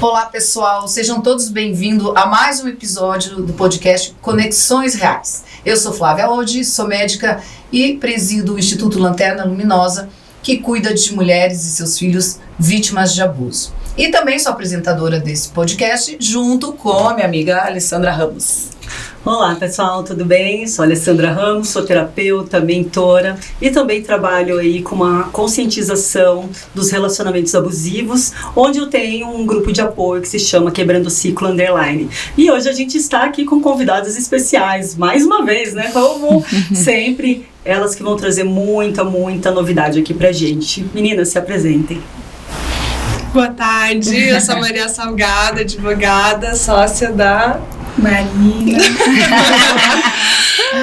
Olá, pessoal, sejam todos bem-vindos a mais um episódio do podcast Conexões Reais. Eu sou Flávia Odi, sou médica e presido o Instituto Lanterna Luminosa, que cuida de mulheres e seus filhos vítimas de abuso. E também sou apresentadora desse podcast, junto com a minha amiga Alessandra Ramos. Olá pessoal, tudo bem? Sou Alessandra Ramos, sou terapeuta, mentora e também trabalho aí com uma conscientização dos relacionamentos abusivos, onde eu tenho um grupo de apoio que se chama Quebrando o Ciclo Underline. E hoje a gente está aqui com convidadas especiais, mais uma vez, né? Como sempre, elas que vão trazer muita novidade aqui pra gente. Meninas, se apresentem. Boa tarde, eu sou Maria Salgado, advogada, sócia da Marina.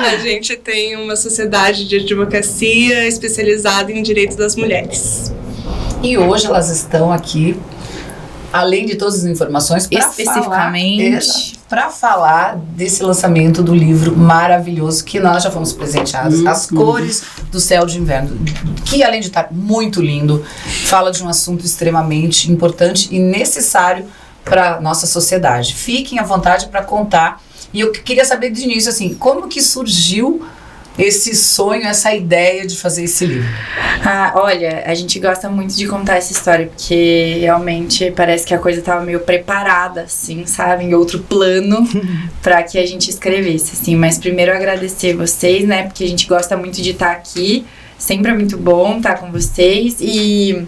A gente tem uma sociedade de advocacia especializada em direitos das mulheres. E hoje elas estão aqui, além de todas as informações, para falar desse lançamento do livro maravilhoso que nós já fomos presenteados, As Cores do Céu de Inverno, que além de estar muito lindo, fala de um assunto extremamente importante e necessário para nossa sociedade. Fiquem à vontade para contar. E eu queria saber de início, assim, como que surgiu esse sonho, essa ideia de fazer esse livro? Olha, a gente gosta muito de contar essa história, porque realmente parece que a coisa estava meio preparada, assim, sabe, em outro plano, para que a gente escrevesse, assim. Mas primeiro agradecer vocês, né, porque a gente gosta muito de estar aqui, sempre é muito bom estar com vocês, e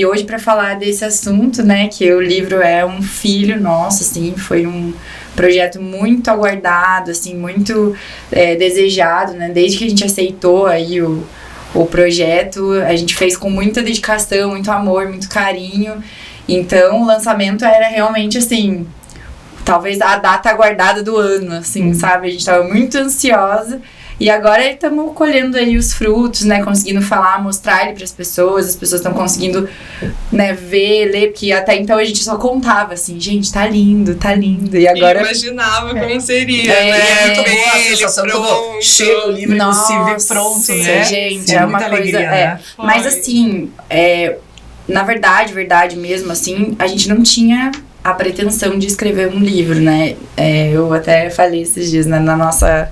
hoje para falar desse assunto, né, que o livro é um filho nosso, assim, foi um projeto muito aguardado, assim, muito desejado, né, desde que a gente aceitou aí o projeto, a gente fez com muita dedicação, muito amor, muito carinho, então o lançamento era realmente, assim, talvez a data aguardada do ano, assim, sabe, a gente tava muito ansiosa. E agora estamos colhendo aí os frutos, né, conseguindo falar, mostrar ele para as pessoas estão conseguindo, né, ver, ler, porque até então a gente só contava assim, gente, tá lindo, e agora... E imaginava como seria, né, muito boa a sensação quando chega o livro e você vê pronto, sim, né? Gente, sim, é uma coisa, alegria, né? Mas assim, na verdade mesmo, assim, a gente não tinha a pretensão de escrever um livro, né, eu até falei esses dias, né, na nossa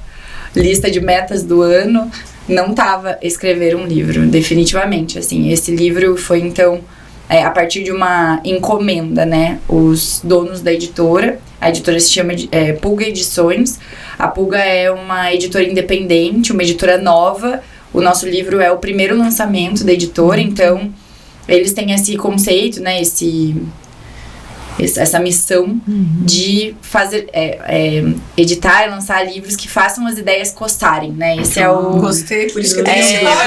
lista de metas do ano, não tava escrever um livro, definitivamente, assim, esse livro foi, então, a partir de uma encomenda, né, os donos da editora, a editora se chama Pulga Edições, a Pulga é uma editora independente, uma editora nova, o nosso livro é o primeiro lançamento da editora, então, eles têm esse conceito, né, essa missão de fazer, editar e lançar livros que façam as ideias coçarem, né? Esse é o... Gostei, por isso que eu por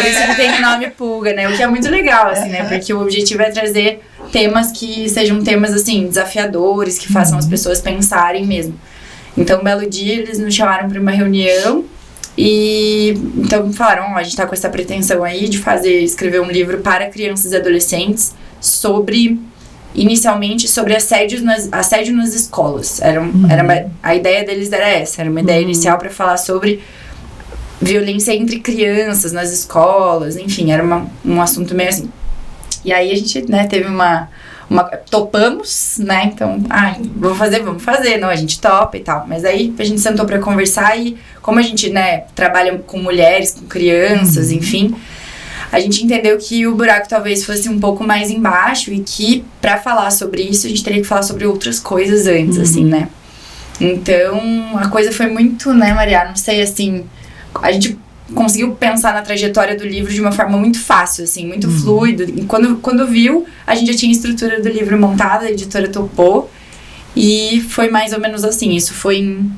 isso que tem o nome Pulga, né? O que é muito legal, assim, né? Porque o objetivo é trazer temas que sejam temas, assim, desafiadores, que façam as pessoas pensarem mesmo. Então, um belo dia, eles nos chamaram para uma reunião e então falaram, a gente tá com essa pretensão aí de escrever um livro para crianças e adolescentes inicialmente sobre assédio nas escolas. A ideia deles era essa, era uma ideia inicial para falar sobre violência entre crianças nas escolas, enfim, era um assunto meio assim. E aí a gente, né, teve topamos, né, então, vamos fazer, não, a gente topa e tal, mas aí a gente sentou para conversar e como a gente, né, trabalha com mulheres, com crianças, enfim, a gente entendeu que o buraco talvez fosse um pouco mais embaixo e que, pra falar sobre isso, a gente teria que falar sobre outras coisas antes, assim, né? Então, a coisa foi muito, né, Maria? Não sei, assim, a gente conseguiu pensar na trajetória do livro de uma forma muito fácil, assim, muito fluido. E quando viu, a gente já tinha a estrutura do livro montada, a editora topou. E foi mais ou menos assim, isso foi em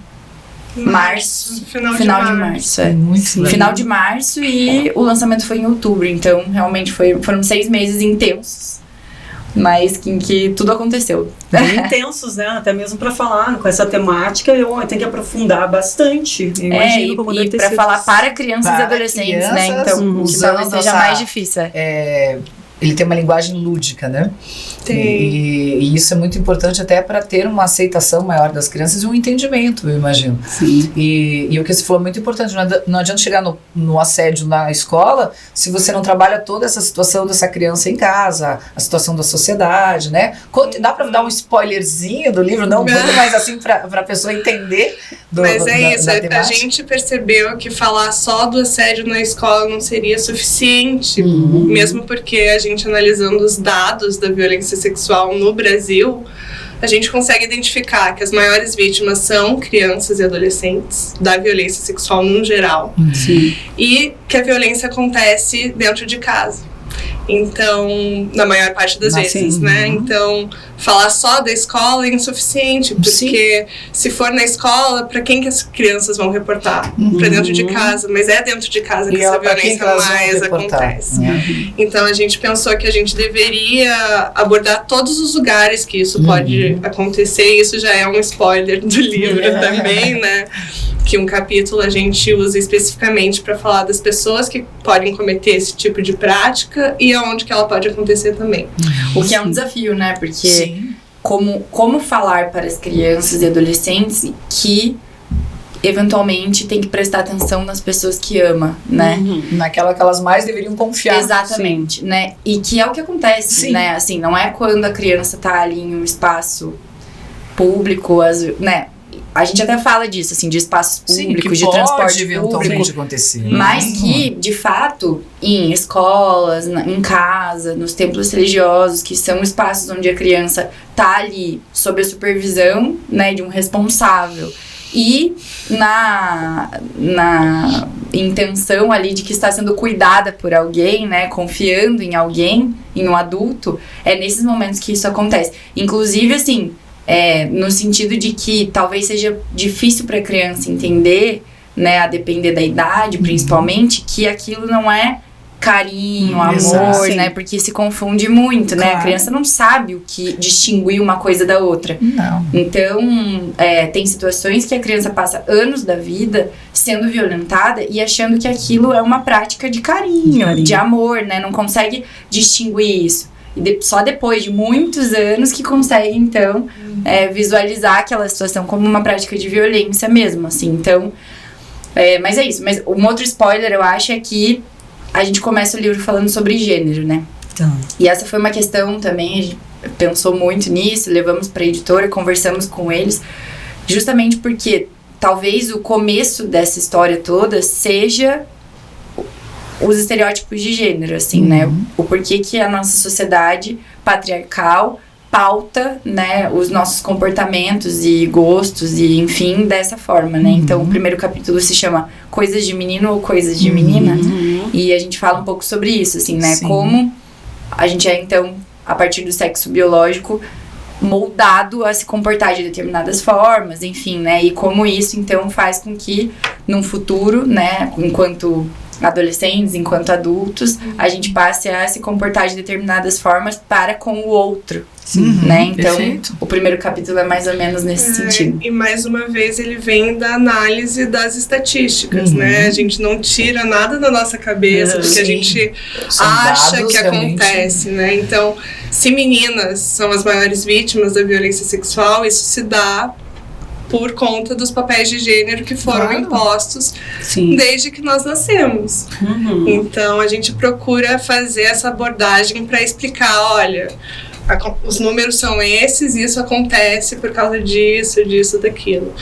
março, final de março, final de março e o lançamento foi em outubro, então realmente foram 6 meses intensos, mas em que tudo aconteceu. Intensos, né, até mesmo para falar com essa temática, eu tenho que aprofundar bastante, eu imagino como deve ter para sido falar para crianças e adolescentes, né, então que talvez seja mais difícil. ele tem uma linguagem lúdica, né? Tem. E isso é muito importante até para ter uma aceitação maior das crianças e um entendimento, eu imagino. Sim. E o que você falou é muito importante, não adianta chegar no assédio na escola se você não trabalha toda essa situação dessa criança em casa, a situação da sociedade, né? Dá para dar um spoilerzinho do livro, não muito, mas assim para a pessoa entender Mas isso, a gente percebeu que falar só do assédio na escola não seria suficiente, mesmo porque a gente analisando os dados da violência sexual no Brasil, a gente consegue identificar que as maiores vítimas são crianças e adolescentes da violência sexual no geral. Sim. E que a violência acontece dentro de casa. Então, na maior parte das vezes, né? Então, falar só da escola é insuficiente, porque se for na escola, para quem que as crianças vão reportar? Para dentro de casa, mas é dentro de casa que essa violência mais acontece. Então, a gente pensou que a gente deveria abordar todos os lugares que isso pode acontecer, e isso já é um spoiler do livro também, né? Que um capítulo a gente usa especificamente para falar das pessoas que podem cometer esse tipo de prática e aonde que ela pode acontecer também. O que é um desafio, né? Porque como falar para as crianças e adolescentes que eventualmente tem que prestar atenção nas pessoas que ama, né? Naquela que elas mais deveriam confiar. Exatamente, né? E que é o que acontece, né? Assim, não é quando a criança tá ali em um espaço público, né? A gente até fala disso, assim, de espaços públicos, de transporte público, acontecer. mas que, de fato, em escolas, em casa, nos templos religiosos, que são espaços onde a criança tá ali sob a supervisão, né, de um responsável, e na intenção ali de que está sendo cuidada por alguém, né, confiando em alguém, em um adulto, é nesses momentos que isso acontece. Inclusive, assim, no sentido de que talvez seja difícil para a criança entender, né, a depender da idade, principalmente, que aquilo não é carinho, amor, né, porque se confunde muito, né, a criança não sabe o que distinguir uma coisa da outra. Não. Então, tem situações que a criança passa anos da vida sendo violentada e achando que aquilo é uma prática de carinho, de amor, né, não consegue distinguir isso. E só depois de muitos anos que consegue, então, visualizar aquela situação como uma prática de violência mesmo, assim. Então, mas é isso. Mas um outro spoiler, eu acho, é que a gente começa o livro falando sobre gênero, né? Então. E essa foi uma questão também, a gente pensou muito nisso, levamos para a editora, conversamos com eles, justamente porque talvez o começo dessa história toda seja os estereótipos de gênero, assim, né? O porquê que a nossa sociedade patriarcal pauta, né, os nossos comportamentos e gostos e, enfim, dessa forma, né? Então, o primeiro capítulo se chama Coisas de Menino ou Coisas de Menina, e a gente fala um pouco sobre isso, assim, né? Como a gente então, a partir do sexo biológico, moldado a se comportar de determinadas formas, enfim, né? E como isso, então, faz com que, num futuro, né, enquanto adolescentes, enquanto adultos, a gente passe a se comportar de determinadas formas para com o outro, né? Então, o primeiro capítulo é mais ou menos nesse sentido. E mais uma vez ele vem da análise das estatísticas, né? A gente não tira nada da nossa cabeça do que a gente acha que acontece, né? Então, se meninas são as maiores vítimas da violência sexual, isso se dá por conta dos papéis de gênero que foram impostos desde que nós nascemos. Então, a gente procura fazer essa abordagem para explicar, olha, os números são esses, e isso acontece por causa disso, daquilo.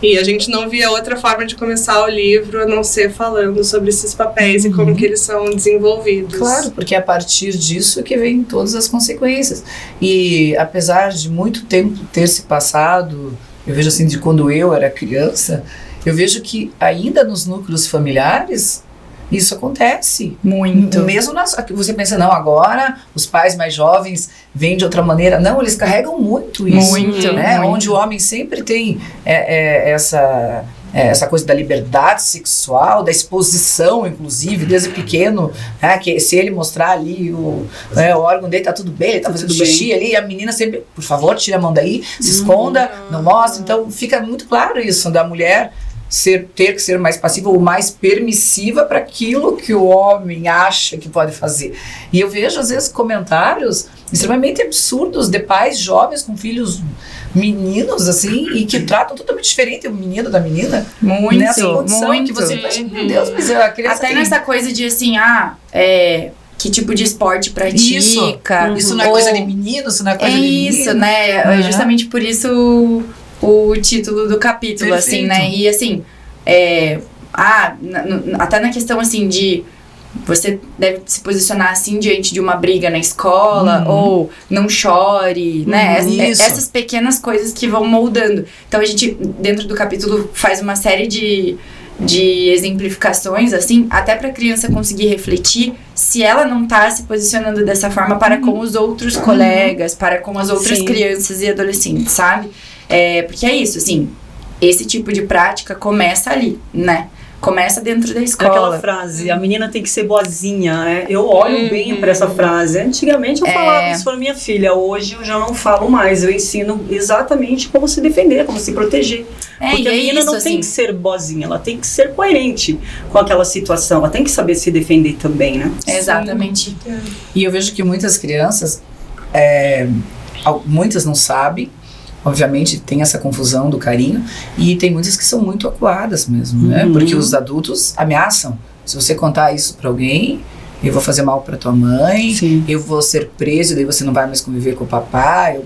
E a gente não via outra forma de começar o livro a não ser falando sobre esses papéis e como que eles são desenvolvidos. Claro, porque é a partir disso que vem todas as consequências. E apesar de muito tempo ter se passado, eu vejo assim, de quando eu era criança, eu vejo que ainda nos núcleos familiares isso acontece. Muito. Mesmo você pensa, não, agora os pais mais jovens vêm de outra maneira. Não, eles carregam muito isso. Muito, né? muito. Onde o homem sempre tem essa coisa da liberdade sexual, da exposição, inclusive, desde pequeno, né, que se ele mostrar ali o órgão dele, tá tudo bem, ele tá fazendo xixi ali, e a menina sempre, por favor, tira a mão daí, se esconda, não mostra. Então fica muito claro isso, da mulher ter que ser mais passiva ou mais permissiva para aquilo que o homem acha que pode fazer. E eu vejo, às vezes, comentários extremamente absurdos de pais jovens com filhos meninos, assim, e que tratam totalmente diferente o menino da menina. Muito, nessa condição muito. que você acha, meu Deus, mas a criança até tem... nessa coisa de, assim, que tipo de esporte pratica. Isso não é coisa de menino, isso não é coisa de menino. Isso, né? Justamente por isso o título do capítulo, Perfeito. assim, né? E, assim, até na questão, assim, de você deve se posicionar assim diante de uma briga na escola, ou não chore, né? Essas pequenas coisas que vão moldando. Então a gente, dentro do capítulo, faz uma série de exemplificações, assim, até para a criança conseguir refletir se ela não tá se posicionando dessa forma para com os outros colegas, para com as outras crianças e adolescentes, sabe? Porque é isso, assim, esse tipo de prática começa ali, né? Começa dentro da escola. Aquela frase, a menina tem que ser boazinha, né? Eu olho bem para essa frase. Antigamente eu falava isso para minha filha, hoje eu já não falo mais. Eu ensino exatamente como se defender, como se proteger. Porque a menina não tem que ser boazinha, ela tem que ser coerente com aquela situação. Ela tem que saber se defender também, né? Exatamente. E eu vejo que muitas crianças, muitas não sabem. Obviamente tem essa confusão do carinho, e tem muitas que são muito acuadas mesmo, né? Porque os adultos ameaçam. Se você contar isso pra alguém, eu vou fazer mal pra tua mãe, eu vou ser preso, daí você não vai mais conviver com o papai ou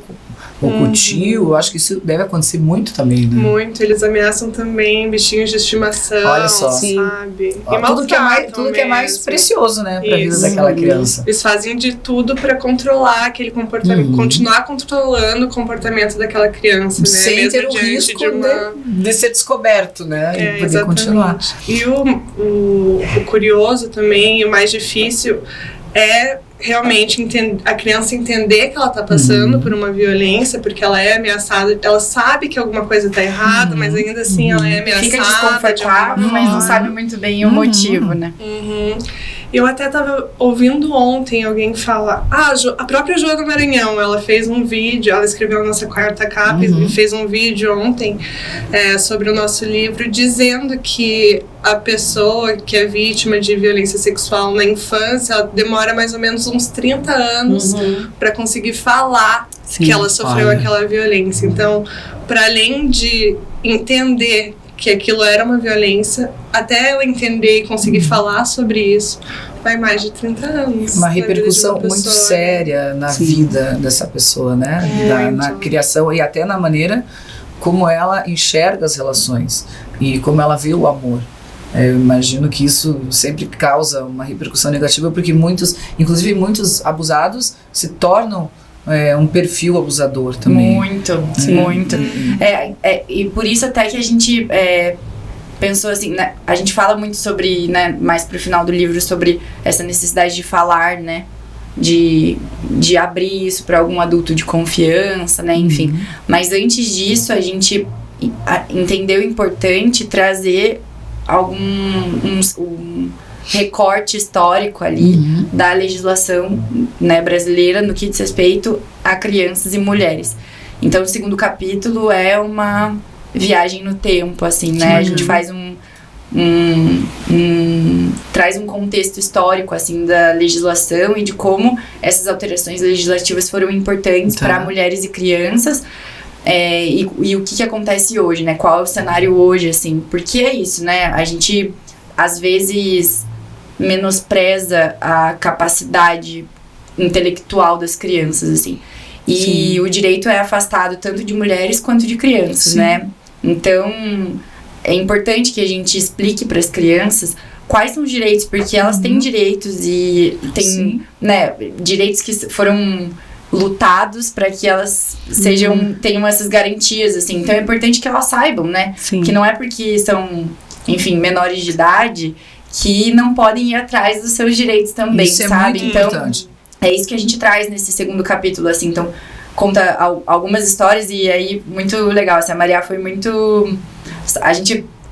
com o tio. Eu acho que isso deve acontecer muito também, né? Muito, eles ameaçam também bichinhos de estimação. Olha só, sabe? E tudo que é mais precioso, né, pra vida daquela criança. Eles fazem de tudo pra controlar aquele comportamento, continuar controlando o comportamento daquela criança, né? Sem mesmo ter o risco de ser descoberto, né? E poder continuar. E o curioso também, e o mais difícil, é realmente a criança entender que ela tá passando por uma violência, porque ela é ameaçada, ela sabe que alguma coisa tá errada, mas ainda assim ela é ameaçada. Fica desconfortável, mas não sabe muito bem o motivo, né? Eu até tava ouvindo ontem alguém falar, a própria Joana Maranhão, ela fez um vídeo, ela escreveu a nossa quarta capa e fez um vídeo ontem sobre o nosso livro, dizendo que a pessoa que é vítima de violência sexual na infância, ela demora mais ou menos uns 30 anos para conseguir falar que ela sofreu aquela violência. Então, para além de entender que aquilo era uma violência, até ela entender e conseguir falar sobre isso, vai mais de 30 anos. Uma repercussão muito séria na vida dessa pessoa, né? Na criação e até na maneira como ela enxerga as relações e como ela vê o amor. Eu imagino que isso sempre causa uma repercussão negativa, porque inclusive muitos abusados se tornam um perfil abusador também. Muito. E por isso até que a gente pensou assim, né, a gente fala muito sobre, né, mais pro final do livro, sobre essa necessidade de falar, né, de abrir isso para algum adulto de confiança, né, enfim. Mas antes disso, a gente entendeu importante trazer um recorte histórico ali da legislação, né, brasileira no que diz respeito a crianças e mulheres. Então, o segundo capítulo é uma viagem no tempo, assim, né? A gente faz traz um contexto histórico, assim, da legislação e de como essas alterações legislativas foram importantes para mulheres e crianças. E o que acontece hoje, né? Qual é o cenário hoje, assim? Porque é isso, né? A gente, às vezes, menospreza a capacidade intelectual das crianças, assim. E o direito é afastado tanto de mulheres quanto de crianças, né? Então, é importante que a gente explique para as crianças quais são os direitos, porque elas têm direitos e têm, né, direitos que foram lutados para que elas tenham essas garantias, assim. Então é importante que elas saibam, né? Que não é porque são, enfim, menores de idade que não podem ir atrás dos seus direitos também, isso sabe? É muito então, importante. É isso que a gente traz nesse segundo capítulo, assim. Então, conta algumas histórias e aí, muito legal, assim, a Maria foi muito...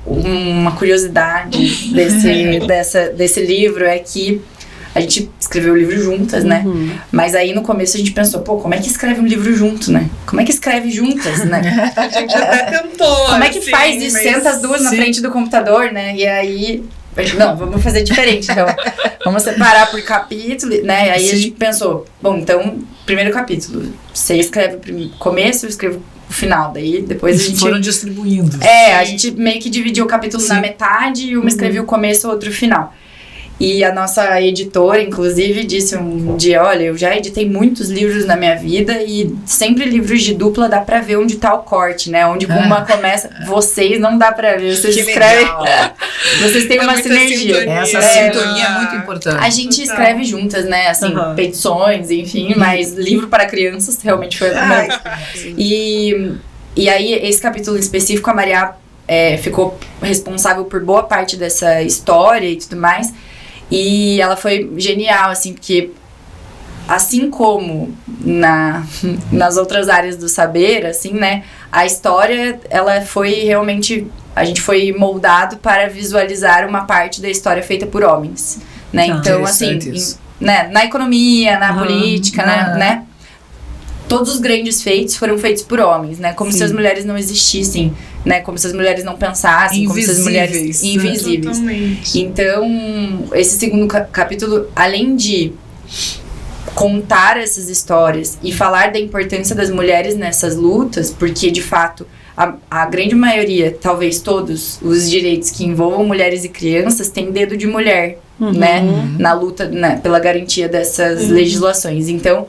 uma curiosidade desse livro é que a gente escrever o livro juntas, né? Mas aí no começo a gente pensou, pô, como é que escreve um livro junto, né? Como é que escreve juntas, né? A gente até tentou. Como é que faz isso? Senta as duas na frente do computador, né? E aí... Não, vamos fazer diferente, então. Vamos separar por capítulo, né? Aí a gente pensou, bom, então, primeiro capítulo. Você escreve o começo, eu escrevo o final. Daí depois a gente... foram distribuindo. A gente meio que dividiu o capítulo na metade e uma escrevia o começo, outro o final. E a nossa editora, inclusive, disse um dia, olha, eu já editei muitos livros na minha vida e sempre livros de dupla dá pra ver onde tá o corte, né? Onde uma começa, vocês não dá pra ver, vocês escrevem, vocês têm uma sinergia. Essa sintonia é muito importante. A gente escreve juntas, né? Assim, petições, enfim, mas livro para crianças realmente foi a primeira. E aí, esse capítulo em específico, a Maria ficou responsável por boa parte dessa história e tudo mais. E ela foi genial, assim, porque assim como nas outras áreas do saber, assim, né, a história, ela foi realmente, a gente foi moldado para visualizar uma parte da história feita por homens, né, então, assim, né, na economia, na política, né, todos os grandes feitos foram feitos por homens, né, como se as mulheres não existissem, né, como se as mulheres não pensassem, como se as mulheres invisíveis. Totalmente. Então, esse segundo capítulo, além de contar essas histórias e falar da importância das mulheres nessas lutas, porque de fato a grande maioria, talvez todos os direitos que envolvam mulheres e crianças têm dedo de mulher, né, na luta, né, pela garantia dessas legislações. Então,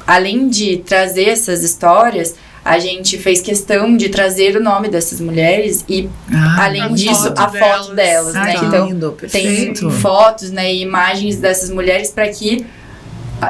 além de trazer essas histórias, a gente fez questão de trazer o nome dessas mulheres e, além disso, a foto delas, né? Então, lindo, tem fotos, né, e imagens dessas mulheres para que,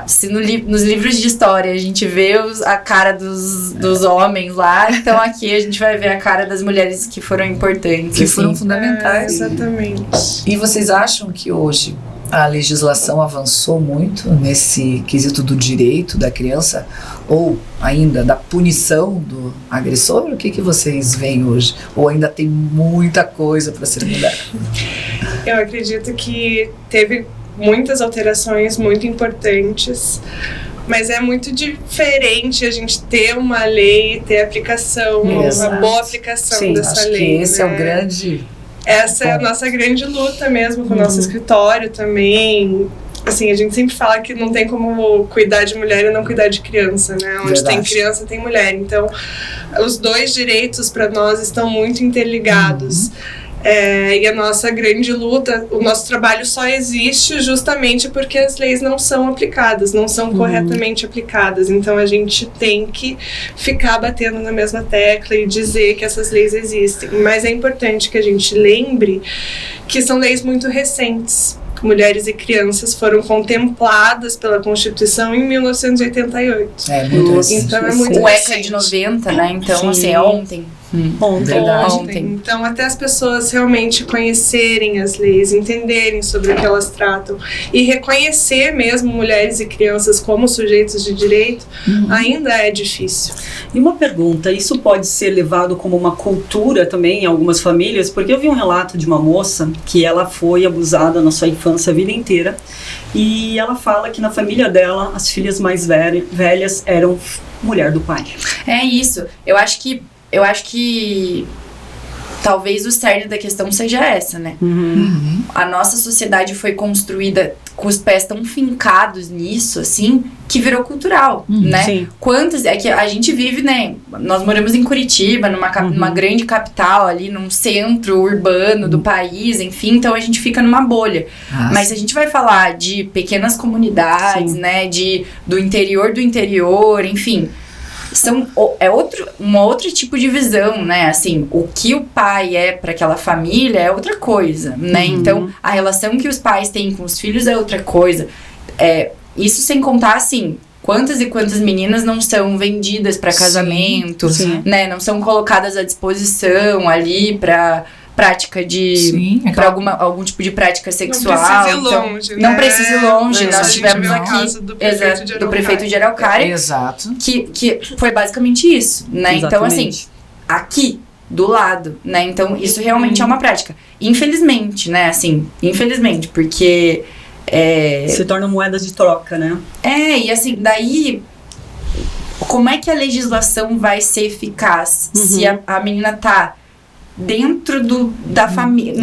se nos livros de história a gente vê a cara dos homens lá, então aqui a gente vai ver a cara das mulheres que foram importantes. Que foram fundamentais. Exatamente. E vocês acham que hoje a legislação avançou muito nesse quesito do direito da criança ou ainda da punição do agressor? O que vocês veem hoje? Ou ainda tem muita coisa para ser mudada? Eu acredito que teve muitas alterações muito importantes, mas é muito diferente a gente ter uma lei, ter aplicação, uma boa aplicação dessa acho lei. Que esse é o grande... Essa é a nossa grande luta mesmo com o nosso escritório também. Assim, a gente sempre fala que não tem como cuidar de mulher e não cuidar de criança, né? Onde tem criança, tem mulher. Então, os dois direitos para nós estão muito interligados. E a nossa grande luta, o nosso trabalho só existe justamente porque as leis não são aplicadas, não são corretamente aplicadas. Então a gente tem que ficar batendo na mesma tecla e dizer que essas leis existem. Mas é importante que a gente lembre que são leis muito recentes. Mulheres e crianças foram contempladas pela Constituição em 1988. É muito recente. Então é muito o ECA é de 90, né? Então, assim, é ontem. Ontem. Então, até as pessoas realmente conhecerem as leis, entenderem sobre o que elas tratam e reconhecer mesmo mulheres e crianças como sujeitos de direito, ainda é difícil. E uma pergunta, isso pode ser levado como uma cultura também em algumas famílias? Porque eu vi um relato de uma moça que ela foi abusada na sua infância a vida inteira e ela fala que na família dela as filhas mais velhas eram mulher do pai. É isso. Eu acho que talvez o cerne da questão seja essa, né? A nossa sociedade foi construída com os pés tão fincados nisso, assim, que virou cultural, né? Sim. Quantas... É que a gente vive, né? Nós moramos em Curitiba, numa grande capital ali, num centro urbano do país, enfim, então a gente fica numa bolha. Mas se a gente vai falar de pequenas comunidades, né? Do interior, enfim... um outro tipo de visão, né? Assim, o que o pai é para aquela família é outra coisa, né? Então, a relação que os pais têm com os filhos é outra coisa. Isso sem contar, assim, quantas e quantas meninas não são vendidas para casamento, né? Não são colocadas à disposição ali para prática de... para algum tipo de prática sexual. Não precisa ir longe, Não precisa ir longe. Nós tivemos aqui do prefeito de Araucária. Exato. Que foi basicamente isso, né? Exatamente. Então, assim, aqui, do lado, né? Então, isso realmente é uma prática. Infelizmente, né? Assim, infelizmente, porque Se tornam moedas de troca, né? E assim, daí, como é que a legislação vai ser eficaz se a menina tá dentro da família,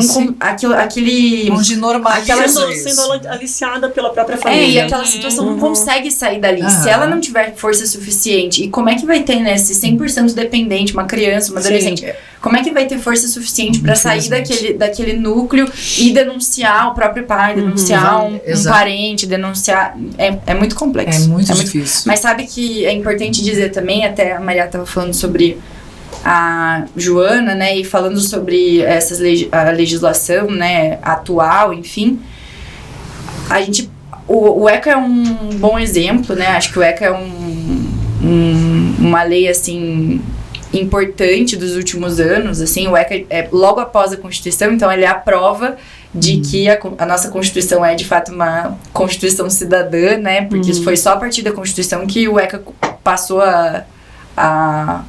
aquele onde normaliza sendo aliciada pela própria família. E aquela situação não consegue sair dali. Se ela não tiver força suficiente, e como é que vai ter, né, se 100% dependente, uma criança, uma adolescente, como é que vai ter força suficiente para sair daquele núcleo e denunciar o próprio pai, denunciar um parente, denunciar, é muito complexo. É muito difícil. Mas sabe que é importante dizer também, até a Maria estava falando sobre a Joana, né, e falando sobre a legislação, né, atual, enfim, o ECA é um bom exemplo, né, acho que o ECA é uma lei, assim, importante dos últimos anos, assim, o ECA é logo após a Constituição, então ele é a prova de que a nossa Constituição é, de fato, uma Constituição cidadã, né, porque foi só a partir da Constituição que o ECA passou a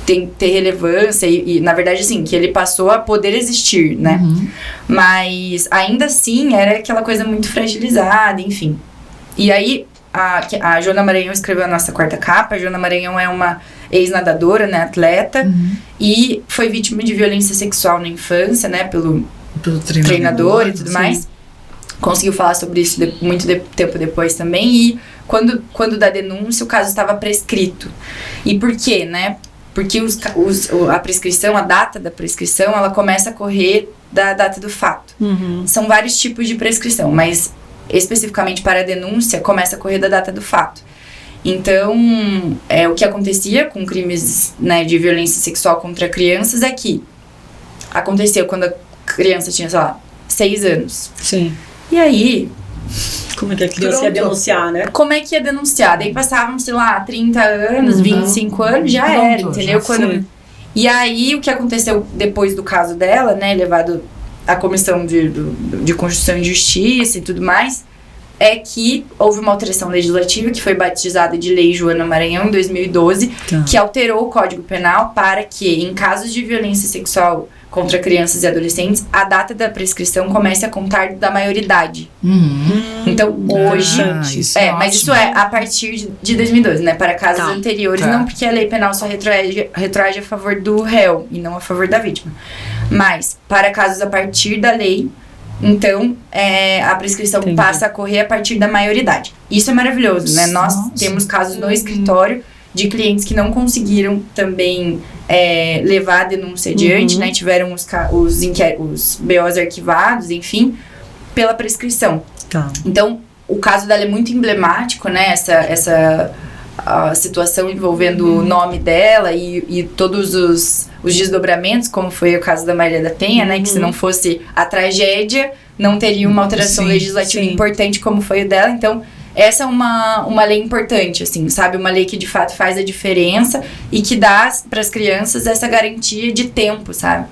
ter relevância e, na verdade, assim, que ele passou a poder existir, né? Mas, ainda assim, era aquela coisa muito fragilizada, enfim. E aí, a Joana Maranhão escreveu a nossa quarta capa. A Joana Maranhão é uma ex-nadadora, né, atleta, e foi vítima de violência sexual na infância, né, pelo treinador e tudo mais. Conseguiu falar sobre isso muito tempo depois também, e quando da denúncia, o caso estava prescrito. E por quê, né? Porque a prescrição, a data da prescrição, ela começa a correr da data do fato. São vários tipos de prescrição, mas especificamente para a denúncia, começa a correr da data do fato. Então, o que acontecia com crimes, né, de violência sexual contra crianças é que aconteceu quando a criança tinha, sei lá, 6 anos. Sim. E aí... Como é que a criança ia denunciar, né? Como é que ia denunciar? Daí passavam, sei lá, 30 anos, 25 anos, já era, entendeu? E aí, o que aconteceu depois do caso dela, né, levado à Comissão de Constituição e Justiça e tudo mais, é que houve uma alteração legislativa que foi batizada de Lei Joana Maranhão em 2012, que alterou o Código Penal para que, em casos de violência sexual contra crianças e adolescentes, a data da prescrição comece a contar da maioridade. Então, hoje... mas isso é a partir de 2012, né? Para casos anteriores, não, porque a lei penal só retroage a favor do réu e não a favor da vítima. Mas, para casos a partir da lei, então, a prescrição passa a correr a partir da maioridade. Isso é maravilhoso, né? Nós temos casos no escritório de clientes que não conseguiram também levar a denúncia adiante, né? Tiveram os BOs arquivados, enfim, pela prescrição. Então, o caso dela é muito emblemático, né? Essa situação envolvendo o nome dela e todos os desdobramentos, como foi o caso da Maria da Penha, né? Que se não fosse a tragédia, não teria uma alteração legislativa importante como foi o dela. Então, essa é uma lei importante, assim, sabe? Uma lei que, de fato, faz a diferença e que dá para as crianças essa garantia de tempo, sabe?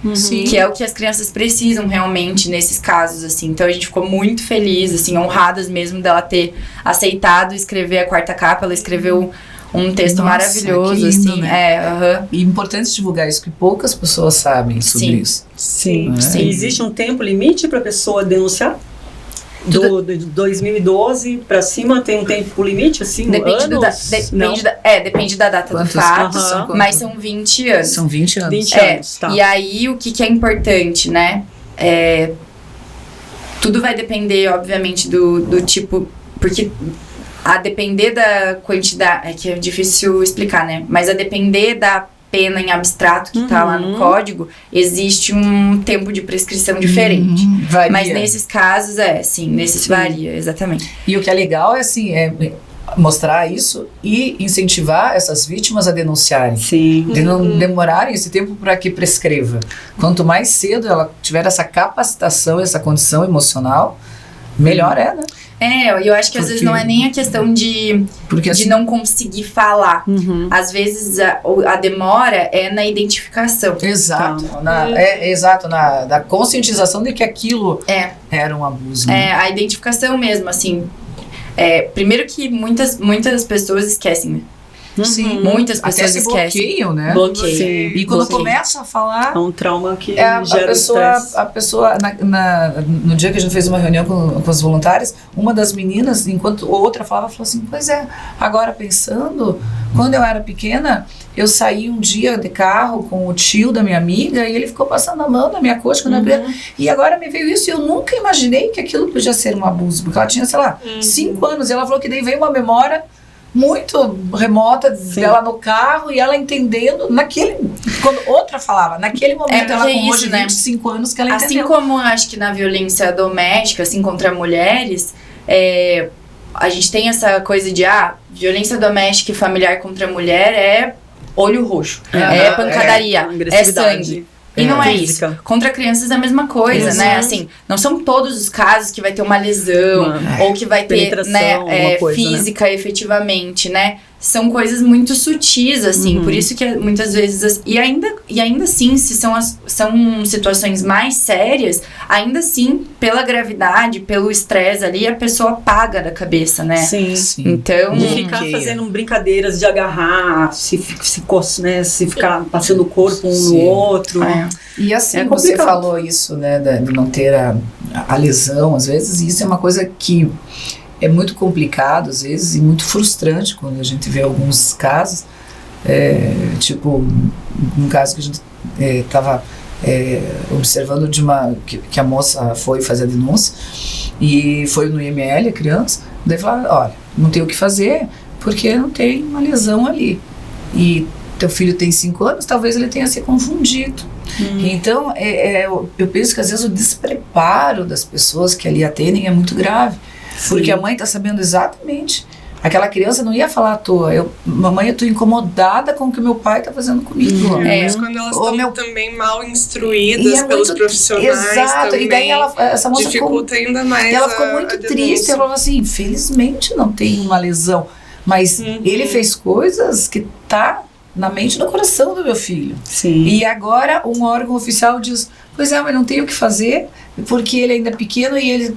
Que é o que as crianças precisam realmente nesses casos, assim. Então, a gente ficou muito feliz, assim, honradas mesmo dela ter aceitado escrever a quarta capa. Ela escreveu um texto maravilhoso, lindo, assim. Né? E importante divulgar isso, que poucas pessoas sabem sobre isso. Sim. Existe um tempo limite para a pessoa denunciar? De 2012 pra cima tem um tempo limite, assim, depende da data do fato, mas são 20 anos. São 20 anos. 20 anos, tá. E aí, o que é importante, né? Tudo vai depender, obviamente, do tipo... Porque a depender da quantidade... É que é difícil explicar, né? Mas a depender da pena em abstrato que tá lá no código, existe um tempo de prescrição diferente. Varia. Mas nesses casos, nesses varia, exatamente. E o que é legal é, assim, mostrar isso e incentivar essas vítimas a denunciarem. De não demorarem esse tempo para que prescreva. Quanto mais cedo ela tiver essa capacitação, essa condição emocional, melhor é, né? Eu acho que às vezes não é nem a questão de não conseguir falar. Às vezes a demora é na identificação. Exato. Exato, da conscientização de que aquilo era um abuso. Né? A identificação mesmo, assim. Primeiro que muitas pessoas esquecem, né? Sim. Muitas pessoas esquecem. Bloqueiam, né? Bloqueiam. E quando começa a falar... É um trauma que gera a pessoa no dia que a gente fez uma reunião com as voluntárias, uma das meninas, enquanto outra falou assim, pois é, agora pensando, quando eu era pequena, eu saí um dia de carro com o tio da minha amiga e ele ficou passando a mão na minha coxa quando eu abria, e agora me veio isso e eu nunca imaginei que aquilo podia ser um abuso, porque ela tinha, sei lá, 5 anos, e ela falou que daí veio uma memória muito remota dela no carro e ela entendendo quando outra falava, naquele momento ela com hoje 25 anos que ela entendeu. Assim como acho que na violência doméstica, assim, contra mulheres, a gente tem essa coisa de violência doméstica e familiar contra a mulher é olho roxo, é pancadaria, é sangue. E não é isso. Contra crianças é a mesma coisa, né? Assim, não são todos os casos que vai ter uma lesão ou que vai ter, né, física, né? Efetivamente, né? São coisas muito sutis, assim, por isso que muitas vezes... E ainda assim, se são situações mais sérias, ainda assim, pela gravidade, pelo estresse ali, a pessoa apaga da cabeça, né? Sim. Então... E ficar fazendo brincadeiras de agarrar, se ficar passando o corpo um no outro. E assim, você falou isso, né, de não ter a lesão, às vezes, e isso é uma coisa que... É muito complicado, às vezes, e muito frustrante quando a gente vê alguns casos. Tipo, um caso que a gente estava observando que a moça foi fazer a denúncia e foi no IML, a criança. Daí falaram, olha, não tem o que fazer porque não tem uma lesão ali. E teu filho tem 5 anos, talvez ele tenha se confundido. Então, eu penso que às vezes o despreparo das pessoas que ali atendem é muito grave. Porque a mãe está sabendo exatamente. Aquela criança não ia falar à toa. Mamãe, eu estou incomodada com o que meu pai está fazendo comigo. Mas quando elas estão também mal instruídas pelos profissionais. Exato, e daí essa moça dificulta ainda mais. Ela ficou muito triste. Ela falou assim: infelizmente não tem uma lesão. Mas ele fez coisas que tá na mente e no coração do meu filho. Sim. E agora um órgão oficial diz: pois mas não tem o que fazer, porque ele ainda é pequeno e ele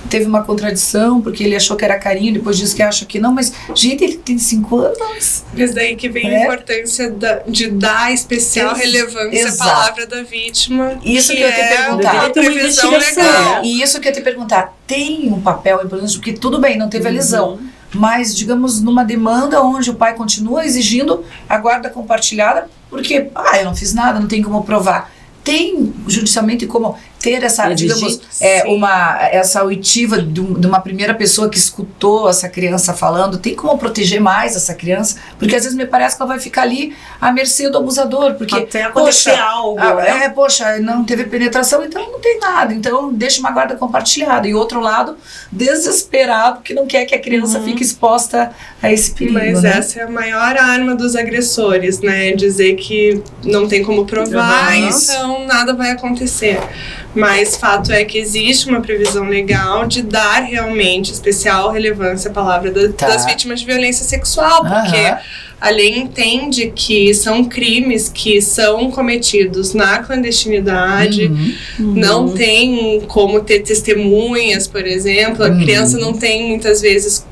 teve uma contradição, porque ele achou que era carinho, depois disse que acha que não, mas, gente, ele tem 5 anos. Mas daí que vem a importância de dar especial relevância à palavra da vítima. Isso que eu ia te perguntar. Previsão legal. E isso que eu ia te perguntar, tem um papel importante, porque tudo bem, não teve a lesão, mas, digamos, numa demanda onde o pai continua exigindo a guarda compartilhada, porque, eu não fiz nada, não tem como provar. Tem judicialmente como ter essa, digamos, essa oitiva de uma primeira pessoa que escutou essa criança falando, tem como proteger mais essa criança? Porque às vezes me parece que ela vai ficar ali à mercê do abusador, porque, até acontecer algo, né? Não teve penetração, então não tem nada, então deixa uma guarda compartilhada. E outro lado, desesperado, que não quer que a criança fique exposta a esse perigo. Mas essa é a maior arma dos agressores, né? Dizer que não tem como provar, então nada vai acontecer. Mas fato é que existe uma previsão legal de dar realmente especial relevância à palavra das vítimas de violência sexual, porque a lei entende que são crimes que são cometidos na clandestinidade, não tem como ter testemunhas, por exemplo, a criança não tem muitas vezes...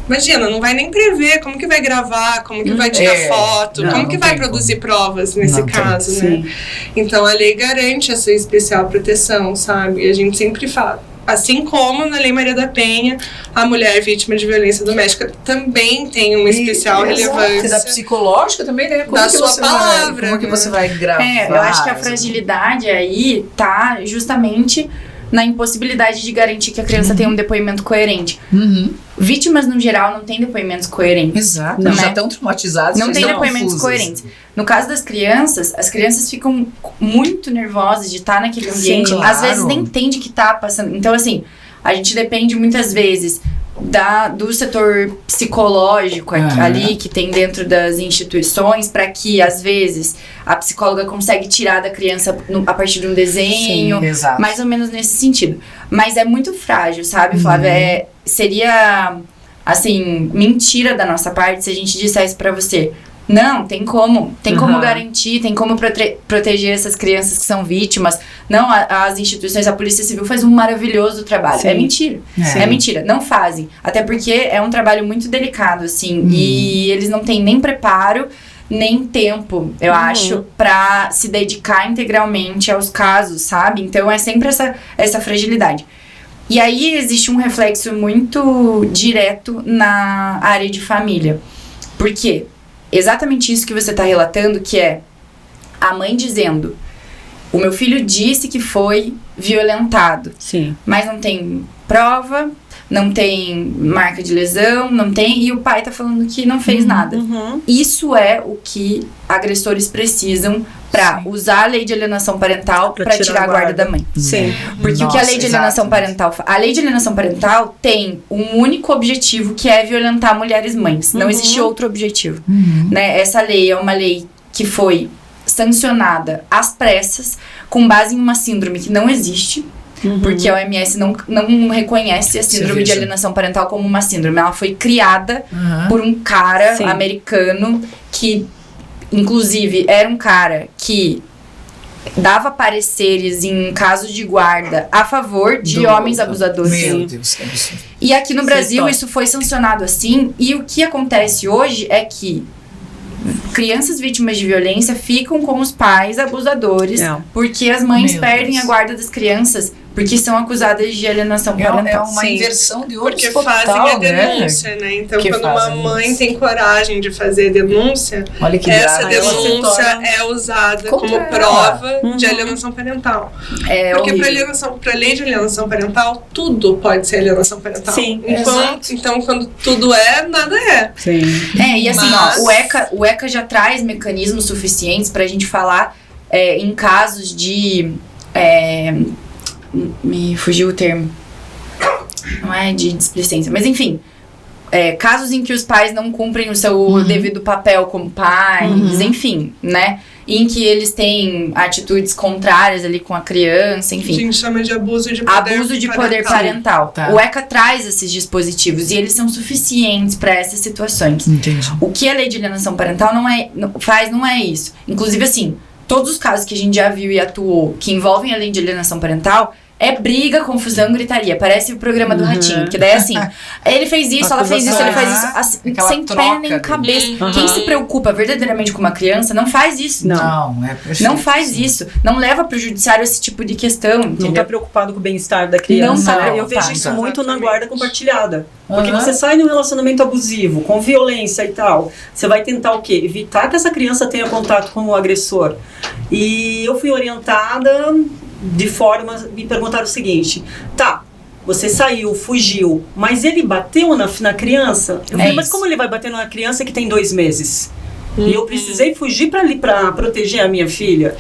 Imagina, não vai nem prever como que vai gravar, como que vai tirar foto, como que vai produzir provas nesse caso, né? Então a lei garante essa especial proteção, sabe? E a gente sempre fala, assim como na Lei Maria da Penha, a mulher vítima de violência doméstica também tem uma especial relevância. Da psicológica também, né? Como da sua palavra. Como que você vai gravar? Eu acho que a fragilidade aí tá justamente na impossibilidade de garantir que a criança tenha um depoimento coerente. Vítimas, no geral, não têm depoimentos coerentes. Exato. Não, já estão traumatizadas. Não têm depoimentos coerentes. No caso das crianças, as crianças ficam muito nervosas de estar naquele ambiente. Sim, às vezes nem entende que tá passando. Então, assim, a gente depende muitas vezes do setor psicológico ali que tem dentro das instituições, para que às vezes a psicóloga consegue tirar da criança a partir de um desenho. Sim, mais ou menos nesse sentido. Mas é muito frágil, sabe, Flávia? Seria, assim, mentira da nossa parte se a gente dissesse pra você: Não, tem como. Tem como garantir, tem como proteger essas crianças que são vítimas. Não, as instituições, a Polícia Civil faz um maravilhoso trabalho. Sim. É mentira. É mentira. Não fazem. Até porque é um trabalho muito delicado, assim. E eles não têm nem preparo, nem tempo, eu acho, pra se dedicar integralmente aos casos, sabe? Então é sempre essa fragilidade. E aí existe um reflexo muito direto na área de família. Por quê? Exatamente isso que você está relatando, que é a mãe dizendo: o meu filho disse que foi violentado. Sim. Mas não tem prova, não tem marca de lesão, não tem, e o pai tá falando que não fez nada. Isso é o que agressores precisam pra usar a lei de alienação parental pra tirar a guarda da mãe. Sim. Porque o que a lei de alienação parental... A lei de alienação parental tem um único objetivo, que é violentar mulheres mães. Não existe outro objetivo. Né? Essa lei é uma lei que foi sancionada às pressas, com base em uma síndrome que não existe. Porque a OMS não reconhece a síndrome de alienação parental como uma síndrome. Ela foi criada por um cara americano que, inclusive, era um cara que dava pareceres em casos de guarda a favor de homens abusadores. Meu Deus, que absurdo. E aqui no Brasil isso foi sancionado assim. E o que acontece hoje é que crianças vítimas de violência ficam com os pais abusadores, porque as mães perdem a guarda das crianças porque são acusadas de alienação parental. É uma inversão de outros porque fazem a denúncia, né? Então, quando uma mãe tem coragem de fazer a denúncia, essa denúncia é usada como prova de alienação parental. Porque para a lei de alienação parental, tudo pode ser alienação parental. Sim, então, quando tudo nada é. Sim. E assim, o ECA já traz mecanismos suficientes pra gente falar em casos de... me fugiu o termo. Não é de displicência, mas enfim, casos em que os pais não cumprem o seu devido papel como pais, enfim, né? Em que eles têm atitudes contrárias ali com a criança, enfim. A gente chama de abuso de poder parental. Tá. O ECA traz esses dispositivos e eles são suficientes para essas situações. Entendi. O que a lei de alienação parental não é isso. Inclusive, assim, todos os casos que a gente já viu e atuou que envolvem a lei de alienação parental é briga, confusão, gritaria. Parece o programa do Ratinho. Porque daí assim, ele fez isso, ela fez isso, ele fez isso. Assim, sem pé nem cabeça. Quem se preocupa verdadeiramente com uma criança não faz isso. Não, é perfeito. Não faz isso. Não leva pro judiciário esse tipo de questão. Entendeu? Não tá preocupado com o bem-estar da criança. Não tá. Eu vejo isso muito na guarda compartilhada. Porque você sai de um relacionamento abusivo, com violência e tal. Você vai tentar o quê? Evitar que essa criança tenha contato com o agressor. E eu fui orientada de forma, me perguntaram o seguinte: tá, você saiu, fugiu, mas ele bateu na criança? Eu falei, mas como ele vai bater numa criança que tem 2 meses? E eu precisei fugir para proteger a minha filha.